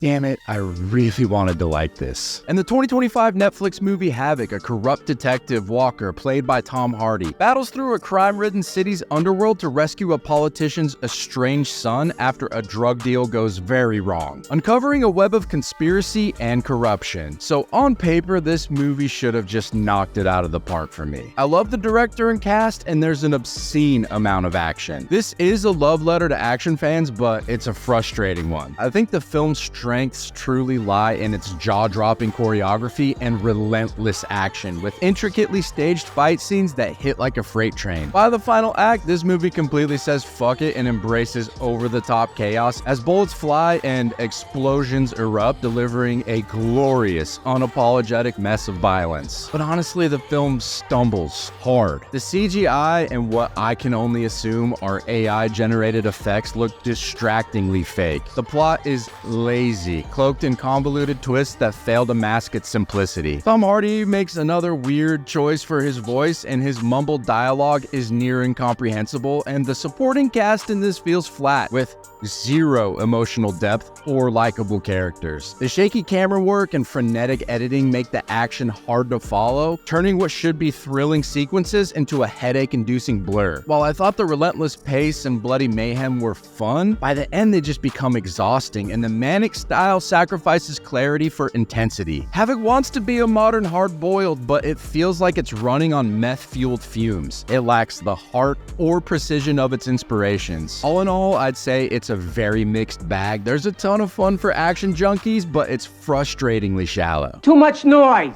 Damn it, I really wanted to like this. In the 2025 Netflix movie Havoc, a corrupt detective, Walker, played by Tom Hardy, battles through a crime-ridden city's underworld to rescue a politician's estranged son after a drug deal goes very wrong, uncovering a web of conspiracy and corruption. So on paper, this movie should have just knocked it out of the park for me. I love the director and cast, and there's an obscene amount of action. This is a love letter to action fans, but it's a frustrating one. I think the film's strengths truly lie in its jaw-dropping choreography and relentless action, with intricately staged fight scenes that hit like a freight train. By the final act, this movie completely says fuck it and embraces over-the-top chaos as bullets fly and explosions erupt, delivering a glorious, unapologetic mess of violence. But honestly, the film stumbles hard. The CGI and what I can only assume are AI-generated effects look distractingly fake. The plot is lazy, cloaked in convoluted twists that fail to mask its simplicity. Tom Hardy makes another weird choice for his voice, and his mumbled dialogue is near incomprehensible, and the supporting cast in this feels flat, with zero emotional depth or likable characters. The shaky camera work and frenetic editing make the action hard to follow, turning what should be thrilling sequences into a headache-inducing blur. While I thought the relentless pace and bloody mayhem were fun, by the end they just become exhausting, and the manic style sacrifices clarity for intensity. Havoc wants to be a modern hard-boiled, but it feels like it's running on meth-fueled fumes. It lacks the heart or precision of its inspirations. All in all, I'd say it's a very mixed bag. There's a ton of fun for action junkies, but it's frustratingly shallow. Too much noise!